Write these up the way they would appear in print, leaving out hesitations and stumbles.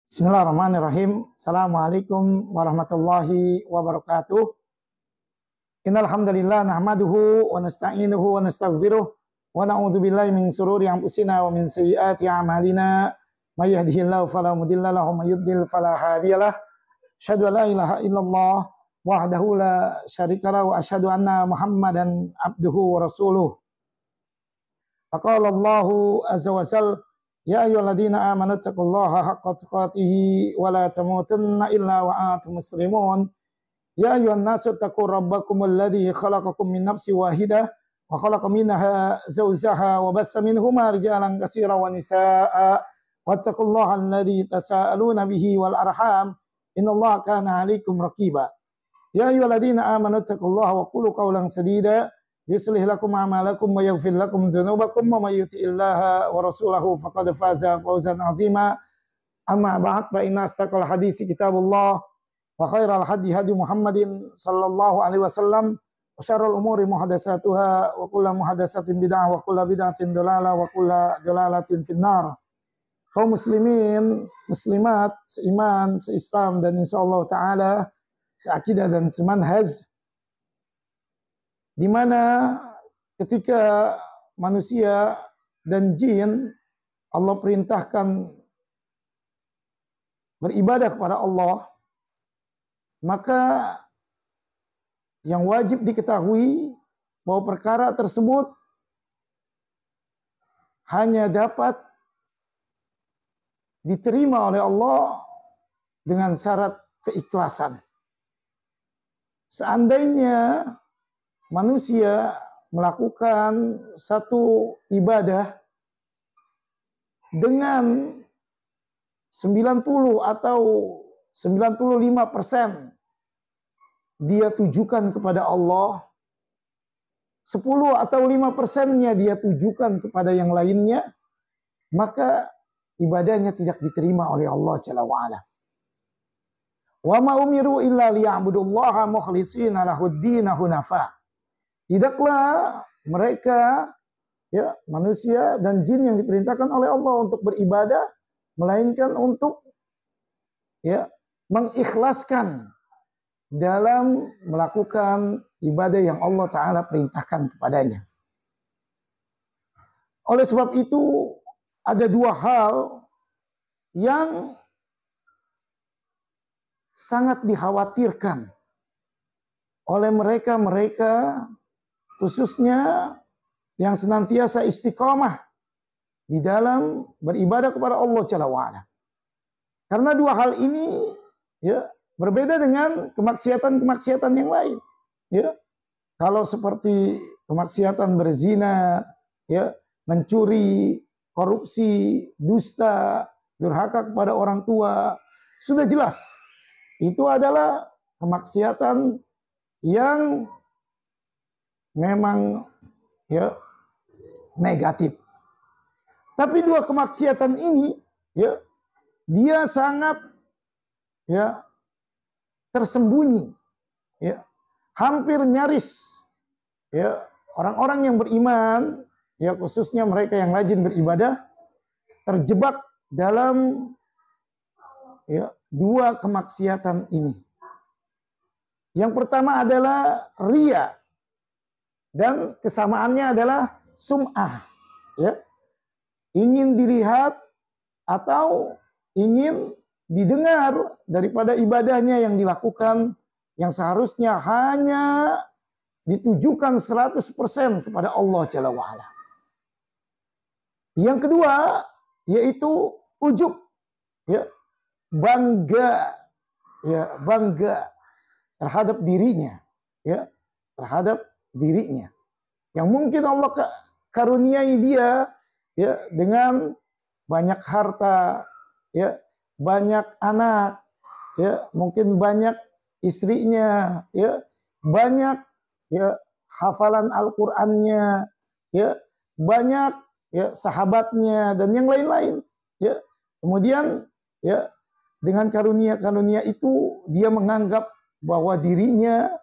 Bismillahirrahmanirrahim. Assalamualaikum warahmatullahi wabarakatuh. Innal hamdalillah nahmaduhu wa nasta'inuhu wa nastaghfiruh wa na'udzu billahi min shururi anfusina wa min sayyiati a'malina. May yahdihillahu fala mudilla lahu wa may yudlil fala hadiyalah. Asyhadu an la ilaha illallah wahdahu la syarikalah wa asyhadu anna Muhammadan abduhu wa rasuluh. Faqala Allahu azza wa jalla ya ayyuhalladzina amanu taqullaha haqqa tuqatih wa la tamutunna illa wa antum muslimun. Ya ayyuhan nasu taqu rabbakumul ladzi khalaqakum min nafsin wahidah wa khalaqa minha zawjaha wa bassa minhuma rijalan katsiran wa nisaa'a wattaqullaha alladzi tasaaluna bihi wal arham innallaha kana 'alaikum raqiba. Ya ayyuhalladzina amanu taqullaha wa qulu qawlan sadida yuslih lakum a'malakum wa yaghfir lakum dzunubakum wa may yuti'illaha wa rasulahu faqad faza fawzan 'azima. Amma ba'd fa inna astaqal hadisi kitabullah wa khairal hadi hadi Muhammadin sallallahu alaihi wasallam wa syarrul umuri muhadatsatuha wa kullu muhadatsatin bid'ah wa kullu bid'atin dhalalah wa kullu dhalalatin finnar. Kaum muslimin, muslimat, seiman, seislam dan insyaallah taala seakidah dan semanhaj, di mana ketika manusia dan jin Allah perintahkan beribadah kepada Allah, maka yang wajib diketahui bahwa perkara tersebut hanya dapat diterima oleh Allah dengan syarat keikhlasan. Seandainya manusia melakukan satu ibadah dengan 90 atau 95% dia tujukan kepada Allah, 10 atau 5%-nya dia tujukan kepada yang lainnya, maka ibadahnya tidak diterima oleh Allah Jalla wa'ala. Wa ma umiru illa liya'budullaha mukhlishina lahuddina hunafa. Tidaklah mereka, ya, manusia dan jin yang diperintahkan oleh Allah untuk beribadah, melainkan untuk, ya, mengikhlaskan dalam melakukan ibadah yang Allah Ta'ala perintahkan kepadanya. Oleh sebab itu, ada dua hal yang sangat dikhawatirkan oleh mereka-mereka, khususnya yang senantiasa istiqamah di dalam beribadah kepada Allah Jalla wa'ala. Karena dua hal ini, ya, berbeda dengan kemaksiatan-kemaksiatan yang lain. Ya. Kalau seperti kemaksiatan berzina, ya, mencuri, korupsi, dusta, durhaka kepada orang tua, sudah jelas itu adalah kemaksiatan yang memang, ya, negatif. Tapi dua kemaksiatan ini, ya, dia sangat, ya, tersembunyi, ya, hampir nyaris, ya, orang-orang yang beriman, ya, khususnya mereka yang rajin beribadah, terjebak dalam, ya, dua kemaksiatan ini. Yang pertama adalah riya, dan kesamaannya adalah sum'ah, ya, ingin dilihat atau ingin didengar daripada ibadahnya yang dilakukan, yang seharusnya hanya ditujukan 100% kepada Allah Jalla wa'ala. Yang kedua yaitu ujub, ya, bangga, ya, bangga terhadap dirinya, ya, terhadap dirinya yang mungkin Allah karuniai dia, ya, dengan banyak harta, ya, banyak anak, ya, mungkin banyak istrinya, ya, banyak, ya, hafalan Al-Qur'annya, ya, banyak, ya, sahabatnya dan yang lain-lain, ya. Kemudian, ya, dengan karunia-karunia itu dia menganggap bahwa dirinya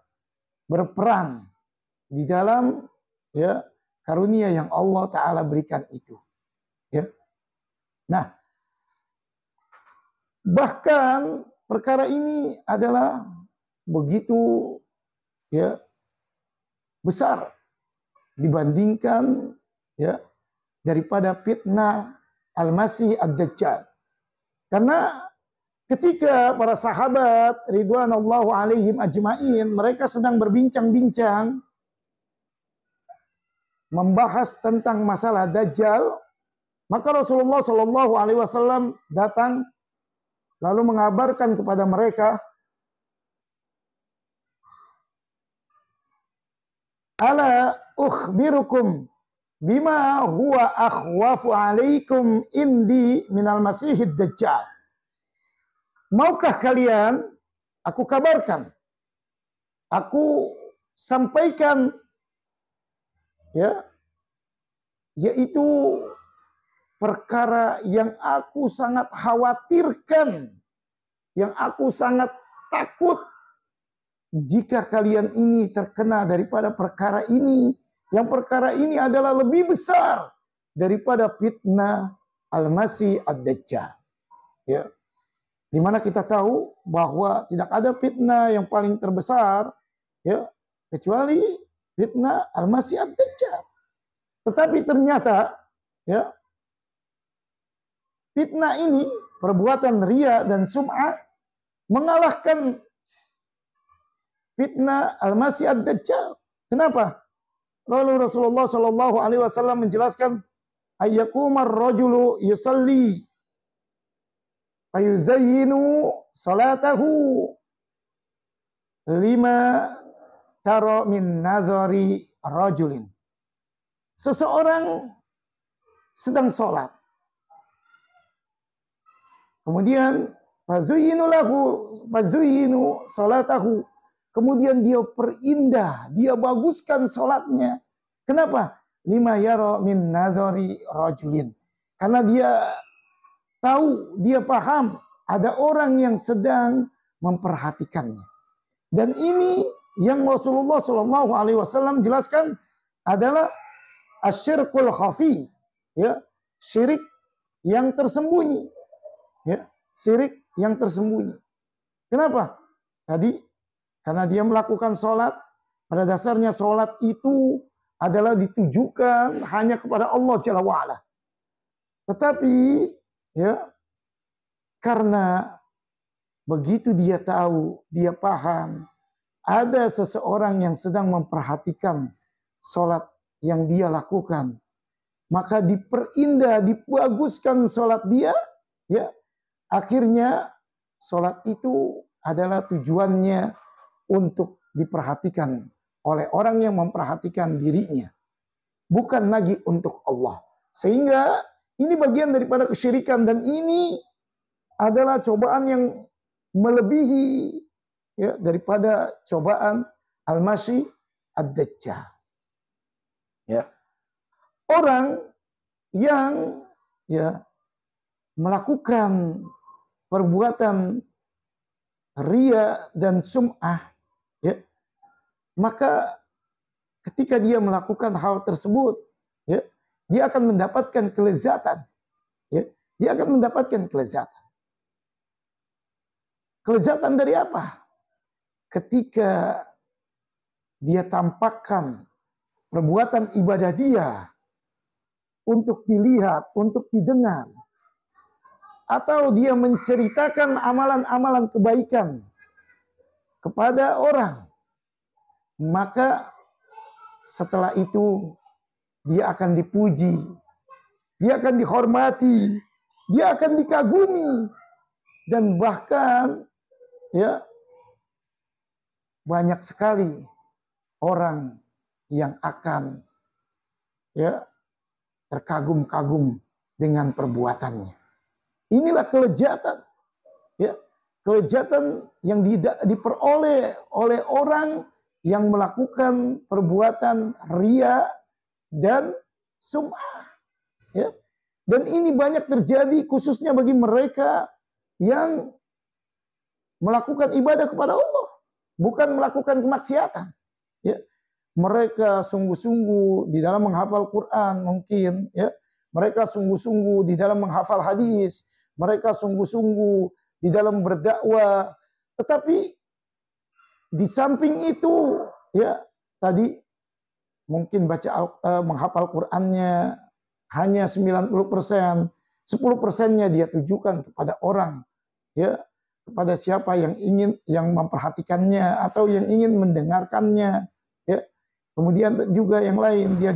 berperan di dalam, ya, karunia yang Allah Ta'ala berikan itu, ya. Nah, Bahkan perkara ini adalah begitu ya besar dibandingkan ya daripada fitnah Al-Masih Ad-Dajjal. Karena ketika para sahabat ridwanullahu alaihim ajmain mereka sedang berbincang-bincang membahas tentang masalah Dajjal, maka Rasulullah Shallallahu alaihi wasallam datang lalu mengabarkan kepada mereka, ala ukhbirukum bima huwa akhwafu alaikum indi minal masihid dajjal. Maukah kalian aku kabarkan, aku sampaikan ya, yaitu perkara yang aku sangat khawatirkan, yang aku sangat takut jika kalian ini terkena daripada perkara ini, yang perkara ini adalah lebih besar daripada fitnah Al-Masih Ad-Dajjal. Ya. Di mana kita tahu bahwa tidak ada fitnah yang paling terbesar ya kecuali fitnah Al-Masih Ad-Dajjal. Tetapi ternyata ya fitnah ini, perbuatan riya dan sum'ah mengalahkan fitnah Al-Masih Ad-Dajjal. Kenapa? Lalu Rasulullah Shallallahu alaihi wasallam menjelaskan, ayyaqumar rajulu yusalli ayuzayyinu salatahu lima tara min nadhari rajulin. Seseorang sedang sholat, kemudian fazuyyinu salatahu, kemudian dia perindah, dia baguskan sholatnya. Kenapa? Lima yara min nadhari rajulin, karena dia tahu, dia paham ada orang yang sedang memperhatikannya. Dan ini yang Rasulullah Shallallahu alaihi wasallam jelaskan adalah asyirkul khafi, ya, syirik yang tersembunyi, ya, syirik yang tersembunyi. Kenapa? Tadi karena dia melakukan sholat, pada dasarnya sholat itu adalah ditujukan hanya kepada Allah Jalla wa'ala. Tetapi ya, karena begitu dia tahu, dia paham, ada seseorang yang sedang memperhatikan sholat yang dia lakukan, maka diperindah, dibaguskan sholat dia, ya, akhirnya sholat itu adalah tujuannya untuk diperhatikan oleh orang yang memperhatikan dirinya, bukan lagi untuk Allah. Sehingga ini bagian daripada kesyirikan, dan ini adalah cobaan yang melebihi ya daripada cobaan Al-Masih Ad-Dajjal. Ya. Orang yang ya melakukan perbuatan riya dan sum'ah, ya, maka ketika dia melakukan hal tersebut, ya, dia akan mendapatkan kelezatan. Ya, dia akan mendapatkan kelezatan. Kelezatan dari apa? Ketika dia tampakkan perbuatan ibadah dia untuk dilihat, untuk didengar, atau dia menceritakan amalan-amalan kebaikan kepada orang, maka setelah itu dia akan dipuji, dia akan dihormati, dia akan dikagumi, dan bahkan ya banyak sekali orang yang akan ya terkagum-kagum dengan perbuatannya. Inilah kelezatan, ya, kelezatan yang diperoleh oleh orang yang melakukan perbuatan riya dan sum'ah, ya. Dan ini banyak terjadi khususnya bagi mereka yang melakukan ibadah kepada Allah, bukan melakukan kemaksiatan, ya. Mereka sungguh-sungguh di dalam menghafal Quran mungkin, ya. Mereka sungguh-sungguh di dalam menghafal hadis, mereka sungguh-sungguh di dalam berdakwah. Tetapi di samping itu, ya tadi mungkin menghafal Qur'annya hanya 90%, 10%-nya dia tujukan kepada orang, ya, kepada siapa yang memperhatikannya atau yang ingin mendengarkannya, ya. Kemudian juga yang lain dia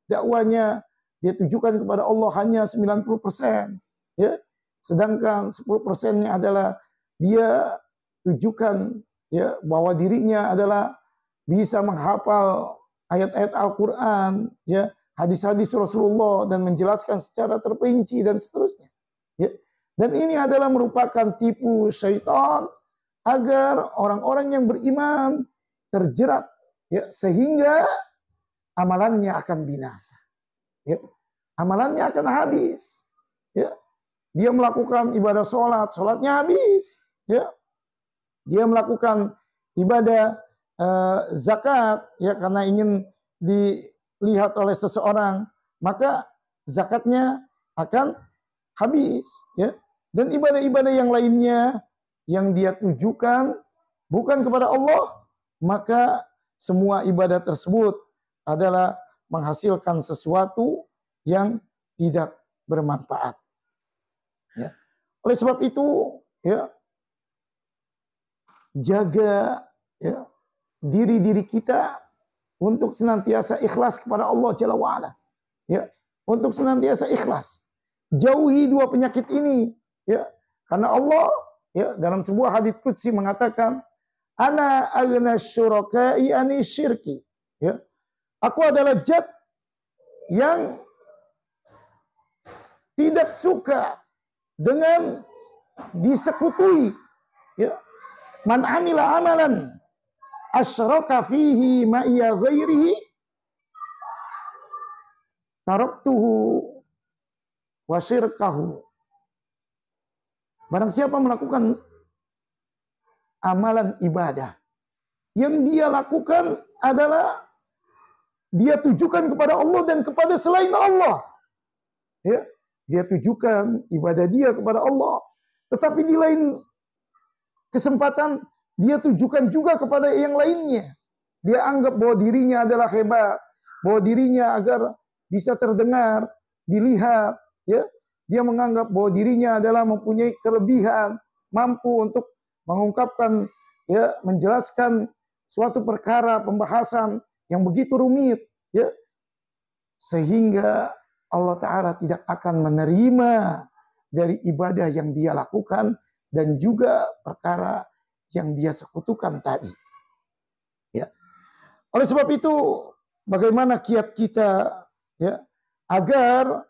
dakwanya dia tujukan kepada Allah hanya 90%, ya. Sedangkan 10%-nya adalah dia tujukan, ya, bahwa dirinya adalah bisa menghafal ayat-ayat Al-Qur'an, ya, hadis-hadis Rasulullah dan menjelaskan secara terperinci dan seterusnya, ya. Dan ini adalah merupakan tipu syaitan agar orang-orang yang beriman terjerat, ya, sehingga amalannya akan binasa, ya. Amalannya akan habis, ya. Dia melakukan ibadah sholatnya habis, ya. Dia melakukan ibadah zakat, ya, karena ingin dilihat oleh seseorang, maka zakatnya akan habis, ya. Dan ibadah-ibadah yang lainnya yang dia tujukan bukan kepada Allah, maka semua ibadah tersebut adalah menghasilkan sesuatu yang tidak bermanfaat, ya. Oleh sebab itu, ya, jaga, ya, diri kita untuk senantiasa ikhlas kepada Allah Jalla wa'ala, ya, untuk senantiasa ikhlas. Jauhi dua penyakit ini, ya, karena Allah, ya, dalam sebuah hadits qudsi mengatakan, ana aghna syuraka'i ani syirki, ya, aku adalah zat yang tidak suka dengan disekutui, ya. Man amila amalan asyraka fihi ma'iya ghairihi taraktuhu wa syirkahu. Barang siapa melakukan amalan ibadah yang dia lakukan adalah dia tujukan kepada Allah dan kepada selain Allah, ya, dia tujukan ibadah dia kepada Allah, tetapi di lain kesempatan dia tujukan juga kepada yang lainnya. Dia anggap bahwa dirinya adalah hebat, bahwa dirinya agar bisa terdengar, dilihat, ya. Dia menganggap bahwa dirinya adalah mempunyai kelebihan, mampu untuk mengungkapkan, ya, menjelaskan suatu perkara pembahasan yang begitu rumit, ya, sehingga Allah Ta'ala tidak akan menerima dari ibadah yang dia lakukan dan juga perkara yang dia sekutukan tadi, ya. Oleh sebab itu, bagaimana kiat kita, ya, agar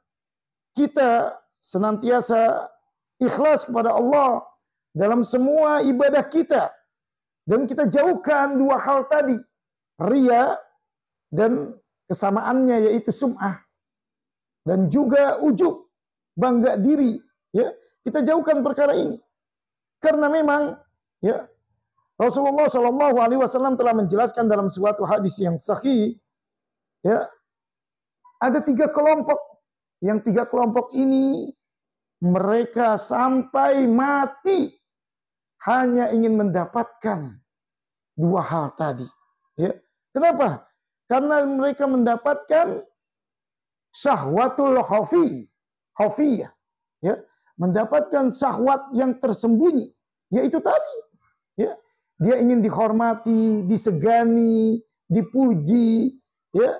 kita senantiasa ikhlas kepada Allah dalam semua ibadah kita, dan kita jauhkan dua hal tadi, riya dan kesamaannya yaitu sum'ah, dan juga ujub, bangga diri, ya. Kita jauhkan perkara ini karena memang, ya, Rasulullah Shallallahu Alaihi Wasallam telah menjelaskan dalam suatu hadis yang sahih, ya, ada tiga kelompok. Yang tiga kelompok ini mereka sampai mati hanya ingin mendapatkan dua hal tadi, ya. Kenapa? Karena mereka mendapatkan syahwatul khafiyah, ya, mendapatkan syahwat yang tersembunyi, yaitu tadi, ya, dia ingin dihormati, disegani, dipuji, ya,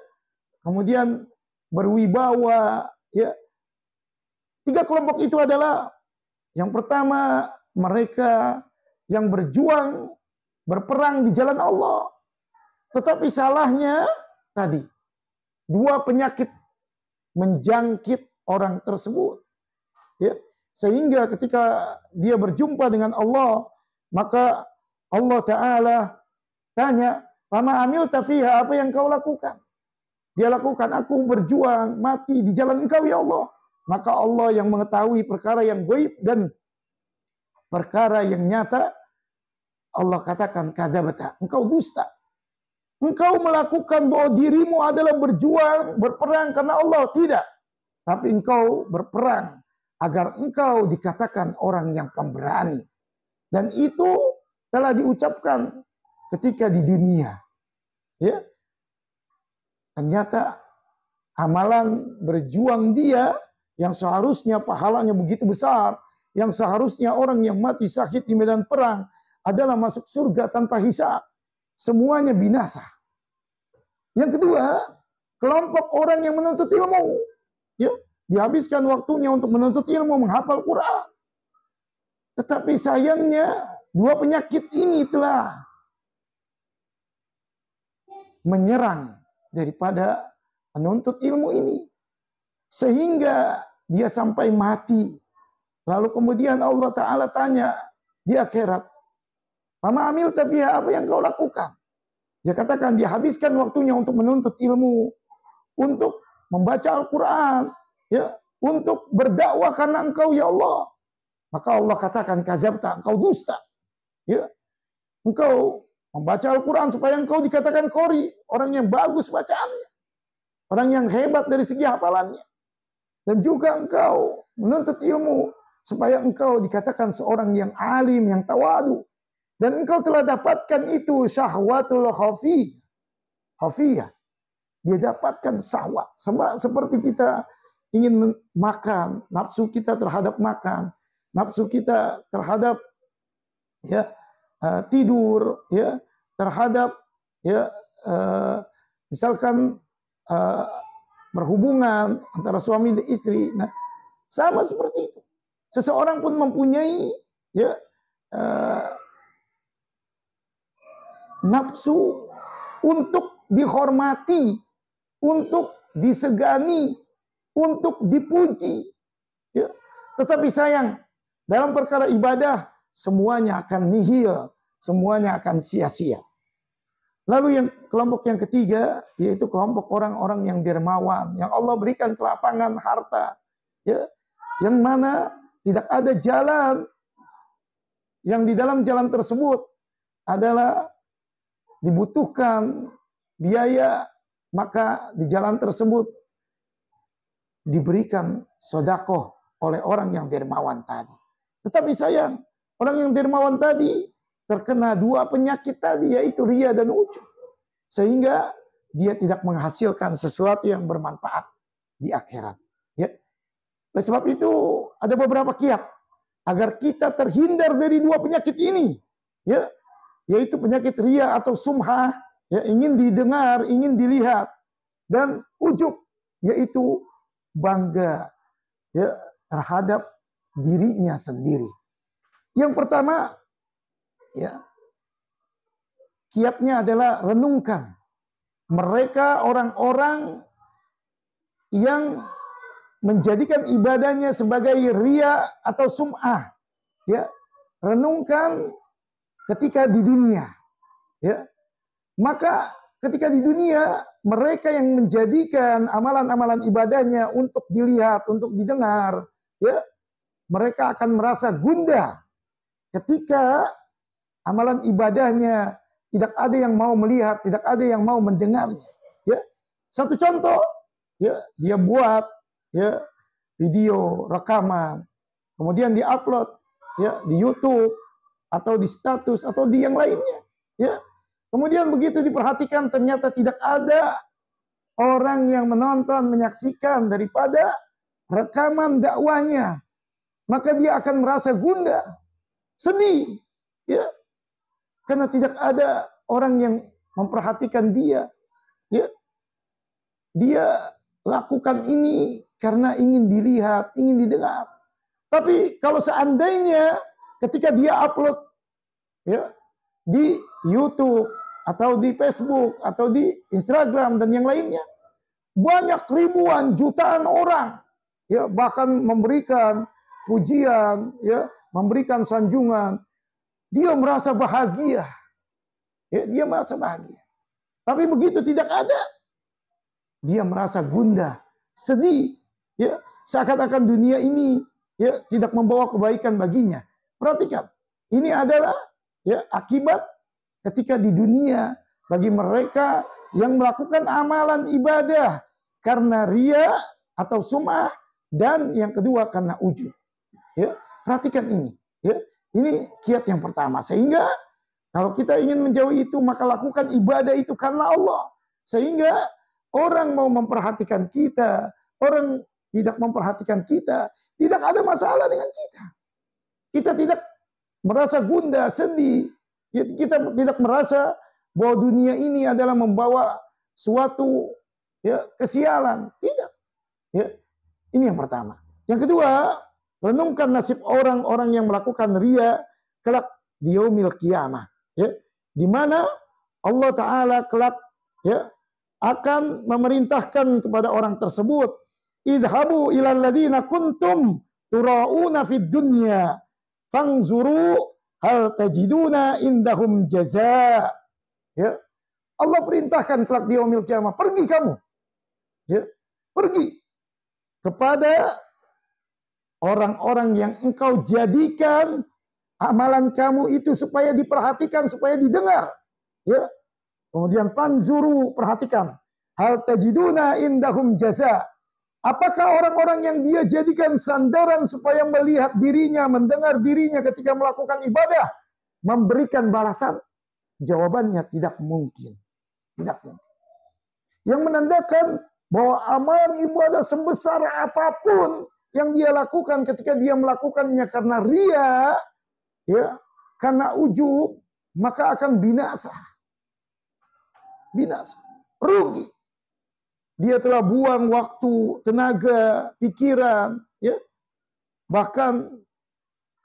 kemudian berwibawa, ya. Tiga kelompok itu adalah, yang pertama, mereka yang berjuang, berperang di jalan Allah. Tetapi salahnya tadi, dua penyakit menjangkit orang tersebut, ya. Sehingga ketika dia berjumpa dengan Allah, maka Allah Ta'ala tanya, "Fama amilta fiha," apa yang kau lakukan? Dia lakukan, aku berjuang, mati di jalan Engkau ya Allah. Maka Allah yang mengetahui perkara yang gaib dan perkara yang nyata, Allah katakan, kadzabta, engkau dusta. Engkau melakukan bahwa dirimu adalah berjuang, berperang karena Allah, tidak. Tapi engkau berperang agar engkau dikatakan orang yang pemberani. Dan itu telah diucapkan ketika di dunia. Ya. Ternyata amalan berjuang dia yang seharusnya pahalanya begitu besar, yang seharusnya orang yang mati syahid di medan perang adalah masuk surga tanpa hisab, semuanya binasa. Yang kedua, kelompok orang yang menuntut ilmu, ya, dihabiskan waktunya untuk menuntut ilmu, menghafal Quran. Tetapi sayangnya dua penyakit ini telah menyerang daripada menuntut ilmu ini, sehingga dia sampai mati. Lalu kemudian Allah Ta'ala tanya di akhirat, "Fama amilta fiha," apa yang kau lakukan? Dia katakan dia habiskan waktunya untuk menuntut ilmu, untuk membaca Al-Quran, ya, untuk berdakwah karena engkau ya Allah. Maka Allah katakan, kadzabta, engkau dusta. Ya, engkau membaca Al-Quran supaya engkau dikatakan qori, orang yang bagus bacaannya, orang yang hebat dari segi hafalannya. Dan juga engkau menuntut ilmu supaya engkau dikatakan seorang yang alim, yang tawadu. Dan engkau telah dapatkan itu syahwatul khafiyah. Dia dapatkan syahwat. Seperti kita ingin makan, nafsu kita terhadap makan, nafsu kita terhadap ya tidur, ya terhadap ya misalkan berhubungan antara suami dan istri. Nah, sama seperti itu. Seseorang pun mempunyai ya nafsu untuk dihormati, untuk disegani, untuk dipuji. Ya. Tetapi sayang, dalam perkara ibadah semuanya akan nihil, semuanya akan sia-sia. Lalu yang kelompok yang ketiga, yaitu kelompok orang-orang yang dermawan, yang Allah berikan kelapangan harta, ya, yang mana tidak ada jalan, yang di dalam jalan tersebut adalah dibutuhkan biaya, maka di jalan tersebut diberikan sedekah oleh orang yang dermawan tadi. Tetapi sayang, orang yang dermawan tadi terkena dua penyakit tadi, yaitu riya dan ujub, sehingga dia tidak menghasilkan sesuatu yang bermanfaat di akhirat. Ya. Oleh sebab itu ada beberapa kiat agar kita terhindar dari dua penyakit ini, ya, yaitu penyakit riya atau sum'ah, ya, ingin didengar, ingin dilihat, dan ujub, yaitu bangga, ya, terhadap dirinya sendiri. Yang pertama, ya, kiatnya adalah renungkan mereka orang-orang yang menjadikan ibadahnya sebagai riya atau sum'ah. Ya, renungkan ketika di dunia. Ya, maka ketika di dunia mereka yang menjadikan amalan-amalan ibadahnya untuk dilihat, untuk didengar, ya, mereka akan merasa gundah ketika amalan ibadahnya tidak ada yang mau melihat, tidak ada yang mau mendengarnya. Ya, satu contoh, ya, dia buat ya video rekaman, kemudian diupload ya di YouTube atau di status atau di yang lainnya. Ya, kemudian begitu diperhatikan ternyata tidak ada orang yang menonton, menyaksikan daripada rekaman dakwanya, maka dia akan merasa gundah, sedih, ya, karena tidak ada orang yang memperhatikan dia. Ya, dia lakukan ini karena ingin dilihat, ingin didengar. Tapi kalau seandainya ketika dia upload ya di YouTube atau di Facebook atau di Instagram dan yang lainnya, banyak ribuan jutaan orang ya bahkan memberikan pujian, ya, memberikan sanjungan, dia merasa bahagia. Ya, dia merasa bahagia. Tapi begitu tidak ada, dia merasa gundah, sedih, ya, seakan-akan dunia ini ya tidak membawa kebaikan baginya. Perhatikan, ini adalah ya akibat ketika di dunia bagi mereka yang melakukan amalan ibadah karena riya atau sum'ah, dan yang kedua karena ujub. Ya, perhatikan ini. Ya, ini kiat yang pertama. Sehingga kalau kita ingin menjauhi itu, maka lakukan ibadah itu karena Allah. Sehingga orang mau memperhatikan kita, orang tidak memperhatikan kita, tidak ada masalah dengan kita. Kita tidak merasa gundah, sedih. Kita tidak merasa bahwa dunia ini adalah membawa suatu kesialan. Tidak. Ya, ini yang pertama. Yang kedua, renungkan nasib orang-orang yang melakukan riya kelak di yaumil qiyamah. Ya, di mana Allah Ta'ala kelak akan memerintahkan kepada orang tersebut, idhabu ilal ladina kuntum turauna fid dunya fangzuru hal tajiduna indahum jaza. Ya, Allah perintahkan kelak di yaumil qiyamah, pergi kamu. Ya, pergi kepada orang-orang yang engkau jadikan amalan kamu itu supaya diperhatikan, supaya didengar. Ya. Kemudian panzuru, perhatikan. Hal tajiduna indahum jaza. Apakah orang-orang yang dia jadikan sandaran supaya melihat dirinya, mendengar dirinya ketika melakukan ibadah, memberikan balasan? Jawabannya tidak mungkin. Tidak mungkin. Yang menandakan bahwa amalan ibadah sebesar apapun yang dia lakukan ketika dia melakukannya karena ria, ya, karena ujub, maka akan binasa. Binasa. Rugi. Dia telah buang waktu, tenaga, pikiran, ya, bahkan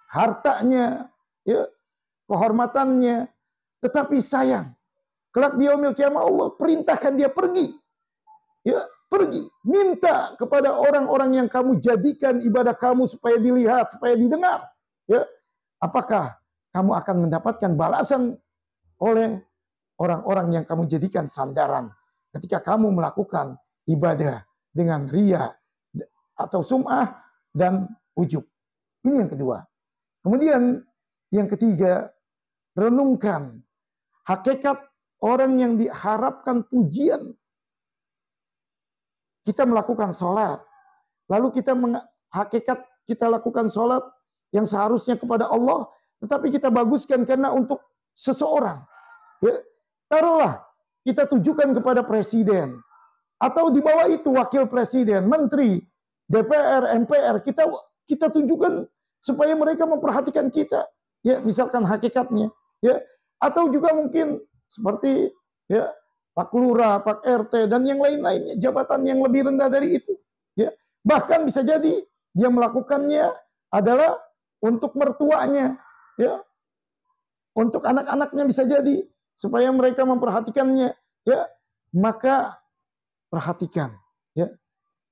hartanya, ya, kehormatannya. Tetapi sayang, kelak di yaumil qiyamah Allah perintahkan dia pergi. Ya, pergi. Minta kepada orang-orang yang kamu jadikan ibadah kamu supaya dilihat, supaya didengar. Ya, apakah kamu akan mendapatkan balasan oleh orang-orang yang kamu jadikan sandaran ketika kamu melakukan ibadah dengan ria atau sum'ah dan ujub. Ini yang kedua. Kemudian yang ketiga, renungkan hakikat orang yang diharapkan pujian. Kita melakukan sholat, lalu hakikat kita lakukan sholat yang seharusnya kepada Allah, tetapi kita baguskan karena untuk seseorang. Ya, taruhlah kita tujukan kepada presiden, atau di bawah itu wakil presiden, menteri, DPR, MPR, kita tujukan supaya mereka memperhatikan kita. Ya, misalkan hakikatnya, ya, atau juga mungkin seperti ya Pak Lurah, Pak RT, dan yang lain-lainnya, jabatan yang lebih rendah dari itu. Ya. Bahkan bisa jadi dia melakukannya adalah untuk mertuanya, ya, untuk anak-anaknya bisa jadi, supaya mereka memperhatikannya. Ya. Maka perhatikan, ya,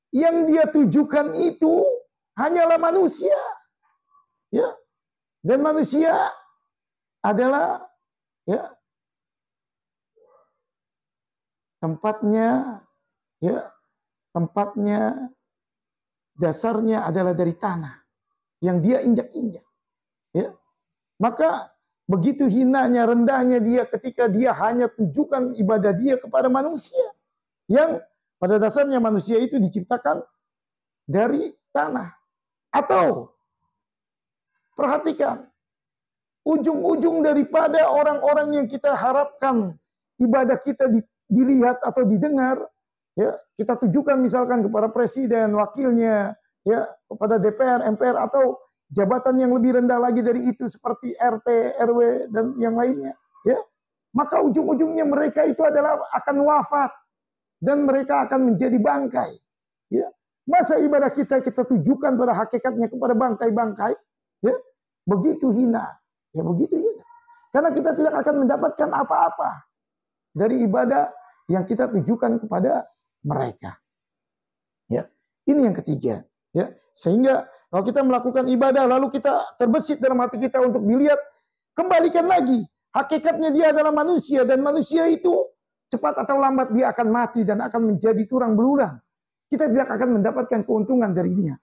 yang dia tujukan itu hanyalah manusia, ya, dan manusia adalah ya tempatnya, ya, tempatnya dasarnya adalah dari tanah yang dia injak-injak. Ya. Maka begitu hinanya, rendahnya dia ketika dia hanya tujukan ibadah dia kepada manusia. Yang pada dasarnya manusia itu diciptakan dari tanah. Atau perhatikan, ujung-ujung daripada orang-orang yang kita harapkan ibadah kita dilihat atau didengar, ya, kita tujukan misalkan kepada presiden, wakilnya, ya, kepada DPR, MPR, atau jabatan yang lebih rendah lagi dari itu seperti RT, RW, dan yang lainnya, ya, maka ujung-ujungnya mereka itu adalah akan wafat dan mereka akan menjadi bangkai. Ya. Masa ibadah kita tujukan pada hakikatnya kepada bangkai-bangkai, ya, begitu hina, ya, begitu hina. Karena kita tidak akan mendapatkan apa-apa dari ibadah yang kita tujukan kepada mereka. Ya, ini yang ketiga. Ya, sehingga kalau kita melakukan ibadah lalu kita terbesit dalam hati kita untuk dilihat, kembalikan lagi. Hakikatnya dia adalah manusia dan manusia itu cepat atau lambat dia akan mati dan akan menjadi tulang belulang. Kita tidak akan mendapatkan keuntungan dari dia.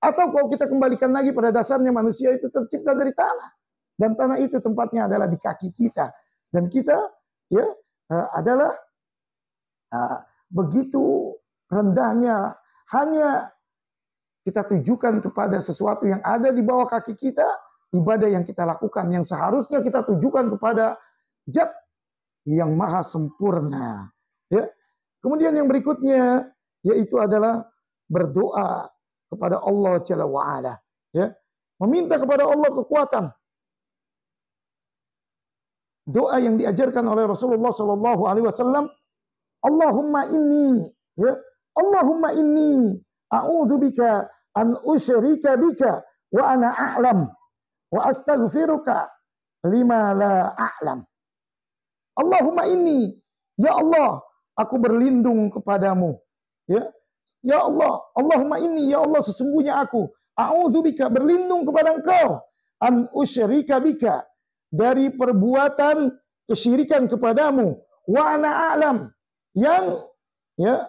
Atau kalau kita kembalikan lagi pada dasarnya manusia itu tercipta dari tanah dan tanah itu tempatnya adalah di kaki kita dan kita ya adalah begitu rendahnya, hanya kita tujukan kepada sesuatu yang ada di bawah kaki kita, ibadah yang kita lakukan yang seharusnya kita tujukan kepada Zat yang maha sempurna. Ya. Kemudian yang berikutnya yaitu adalah berdoa kepada Allah Jalla wa'ala. Ya. Meminta kepada Allah kekuatan. Doa yang diajarkan oleh Rasulullah SAW, Allahumma inni, ya, Allahumma inni a'udzubika an usyrika bika wa ana a'lam wa astaghfiruka lima la a'lam. Allahumma inni, ya Allah, aku berlindung kepadamu. Ya, ya Allah, Allahumma inni, ya Allah, sesungguhnya aku a'udzubika, berlindung kepada Engkau, an usyrika bika, dari perbuatan kesyirikan kepadamu, wa ana a'lam, yang ya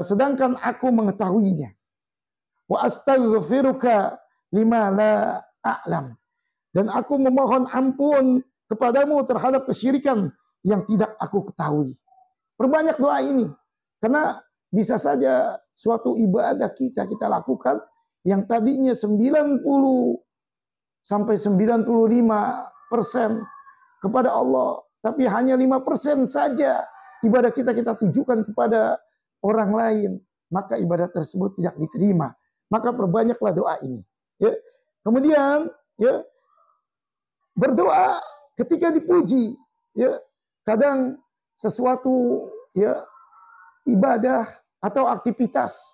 sedangkan aku mengetahuinya, wa astaghfiruka lima la a'lam, dan aku memohon ampun kepadamu terhadap kesyirikan yang tidak aku ketahui. Perbanyak doa ini, karena bisa saja suatu ibadah kita lakukan yang tadinya 90 sampai 95% kepada Allah, tapi hanya 5% saja ibadah kita tujukan kepada orang lain, maka ibadah tersebut tidak diterima. Maka perbanyaklah doa ini. Ya. Kemudian ya, berdoa ketika dipuji. Ya. Kadang sesuatu ya ibadah atau aktivitas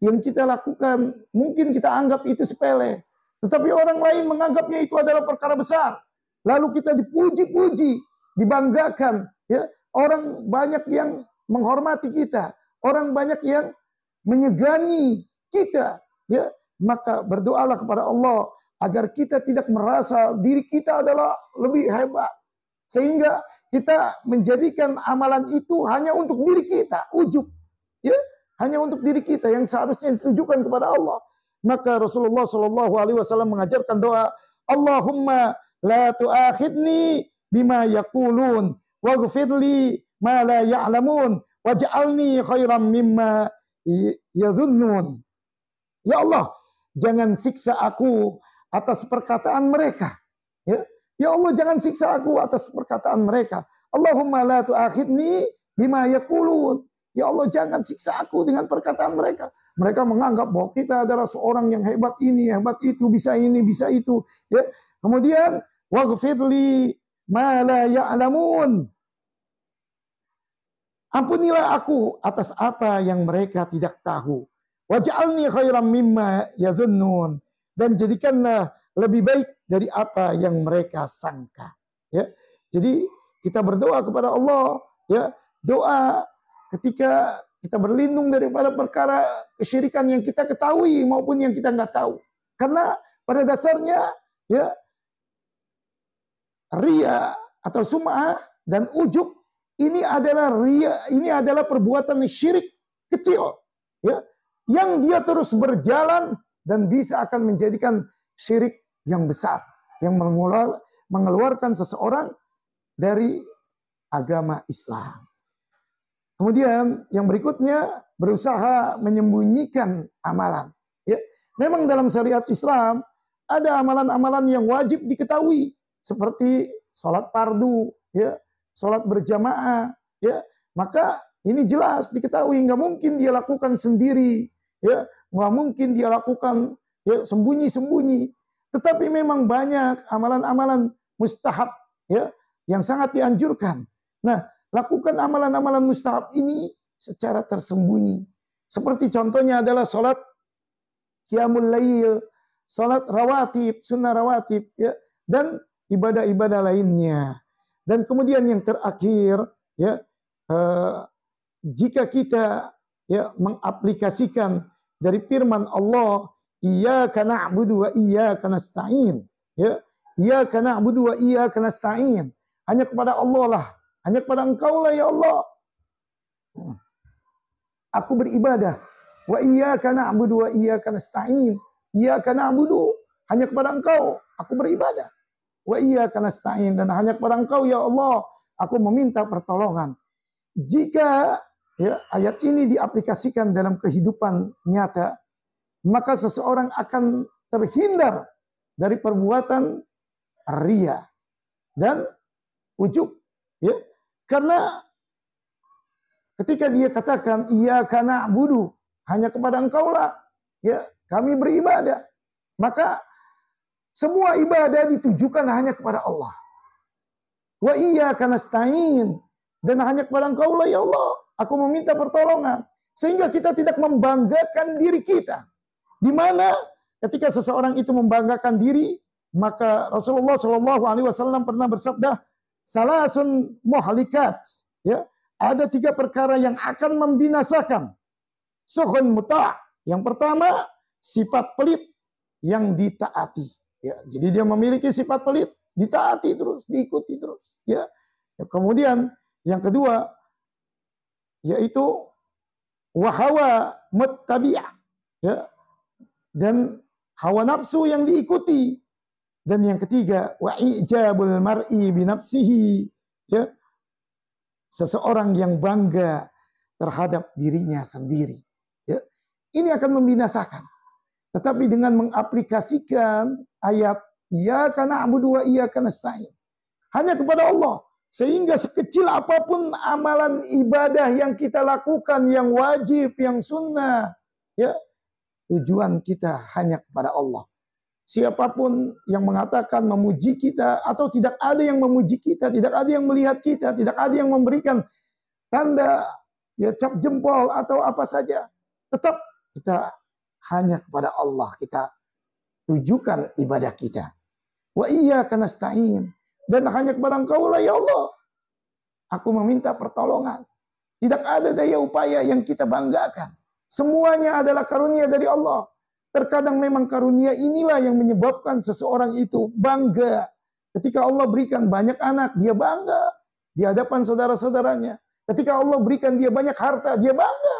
yang kita lakukan mungkin kita anggap itu sepele, tetapi orang lain menganggapnya itu adalah perkara besar. Lalu kita dipuji-puji, dibanggakan, ya. Orang banyak yang menghormati kita, orang banyak yang menyegani kita, ya. Maka berdoalah kepada Allah agar kita tidak merasa diri kita adalah lebih hebat, sehingga kita menjadikan amalan itu hanya untuk diri kita, ujub, ya, hanya untuk diri kita yang seharusnya ditujukan kepada Allah. Maka Rasulullah SAW mengajarkan doa, Allahumma la tu'akhidni bima yaqulun waghfirli ma la ya'lamun waj'alni khairan mimma yadhunnun. Ya Allah, jangan siksa aku atas perkataan mereka. Ya. Ya Allah, jangan siksa aku atas perkataan mereka. Allahumma la tu'akhidni bima yaqulun. Ya Allah, jangan siksa aku dengan perkataan mereka. Mereka menganggap bahwa kita adalah seorang yang hebat ini, hebat itu, bisa ini, bisa itu. Ya. Kemudian, waghfirli ma la ya'lamun. Ampunilah aku atas apa yang mereka tidak tahu. Waj'alni khairan mimma yadhunnun. Dan jadikanlah lebih baik dari apa yang mereka sangka. Ya. Jadi kita berdoa kepada Allah, ya, doa ketika kita berlindung daripada perkara kesyirikan yang kita ketahui maupun yang kita nggak tahu. Karena pada dasarnya ya ria atau sum'ah dan ujub ini adalah ria, ini adalah perbuatan syirik kecil, ya, yang dia terus berjalan dan bisa akan menjadikan syirik yang besar, yang mengeluarkan seseorang dari agama Islam. Kemudian yang berikutnya, berusaha menyembunyikan amalan. Ya, memang dalam syariat Islam ada amalan-amalan yang wajib diketahui, seperti sholat fardu, ya, sholat berjamaah, ya, maka ini jelas diketahui, nggak mungkin dia lakukan sendiri, ya, nggak mungkin dia lakukan ya sembunyi-sembunyi. Tetapi memang banyak amalan-amalan mustahab, ya, yang sangat dianjurkan. Nah, lakukan amalan-amalan mustahab ini secara tersembunyi. Seperti contohnya adalah sholat qiyamul lail, sholat rawatib, sunnah rawatib, ya, dan ibadah-ibadah lainnya. Dan kemudian yang terakhir, ya, jika kita ya mengaplikasikan dari firman Allah, iyyaka na'budu wa iyyaka nasta'in, ya, iyyaka na'budu wa iyyaka nasta'in, hanya kepada Allah lah, hanya kepada Engkau lah ya Allah aku beribadah, wa iyyaka na'budu wa iyyaka nasta'in, iyyaka na'budu, hanya kepada Engkau aku beribadah, wa iyyaka nasta'in, dan hanya kepada Engkau ya Allah aku meminta pertolongan. Jika ya ayat ini diaplikasikan dalam kehidupan nyata, maka seseorang akan terhindar dari perbuatan riya dan ujub, ya. Karena ketika dia katakan iyyaka na'budu, hanya kepada Engkaulah ya kami beribadah, maka semua ibadah ditujukan hanya kepada Allah. Wa iyyaka nasta'in, dan hanya kepada Engkaulah ya Allah aku meminta pertolongan. Sehingga kita tidak membanggakan diri kita. Di mana ketika seseorang itu membanggakan diri, maka Rasulullah Shallallahu Alaihi Wasallam pernah bersabda, salasun muhalikat, ya, ada 3 perkara yang akan membinasakan. Suhun muta', yang pertama sifat pelit yang ditaati, ya. Jadi dia memiliki sifat pelit, ditaati terus, diikuti terus, ya. Kemudian yang kedua yaitu wahawa muttabi'ah, ya, dan hawa nafsu yang diikuti. Dan yang ketiga wa ijabul mar'i binafsihi, ya, seseorang yang bangga terhadap dirinya sendiri, ya. Ini akan membinasakan. Tetapi dengan mengaplikasikan ayat iyyaka na'budu wa iyyaka nasta'in, hanya kepada Allah, sehingga sekecil apapun amalan ibadah yang kita lakukan, yang wajib, yang sunnah, ya, tujuan kita hanya kepada Allah. Siapapun yang mengatakan memuji kita, atau tidak ada yang memuji kita, tidak ada yang melihat kita, tidak ada yang memberikan tanda ya cap jempol atau apa saja, tetap kita hanya kepada Allah kita tujukan ibadah kita. Wa iyyaka nasta'in, dan hanya kepada Engkaulah ya Allah aku meminta pertolongan. Tidak ada daya upaya yang kita banggakan. Semuanya adalah karunia dari Allah. Terkadang memang karunia inilah yang menyebabkan seseorang itu bangga. Ketika Allah berikan banyak anak, dia bangga di hadapan saudara-saudaranya. Ketika Allah berikan dia banyak harta, dia bangga.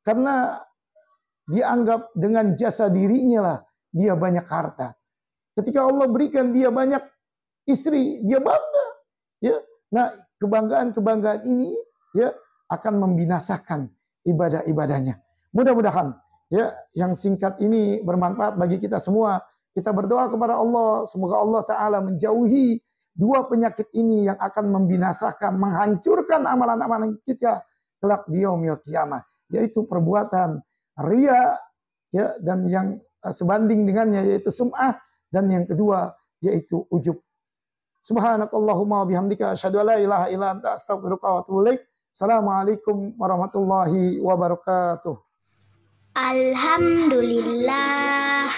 Karena dianggap dengan jasa dirinya lah dia banyak harta. Ketika Allah berikan dia banyak istri, dia bangga. Ya, nah kebanggaan-kebanggaan ini ya akan membinasakan ibadah-ibadahnya. Mudah-mudahan ya yang singkat ini bermanfaat bagi kita semua. Kita berdoa kepada Allah, semoga Allah Ta'ala menjauhi 2 penyakit ini yang akan membinasakan, menghancurkan amalan-amalan kita kelak di yaumil qiyamah, yaitu perbuatan riya, ya, dan yang sebanding dengannya yaitu sum'ah, dan yang kedua yaitu ujub. Subhanakallahumma bihamdika asyhadu an la ilaha illa anta astaghfiruka wa atubu ilaik. Assalamualaikum warahmatullahi wabarakatuh. Alhamdulillah.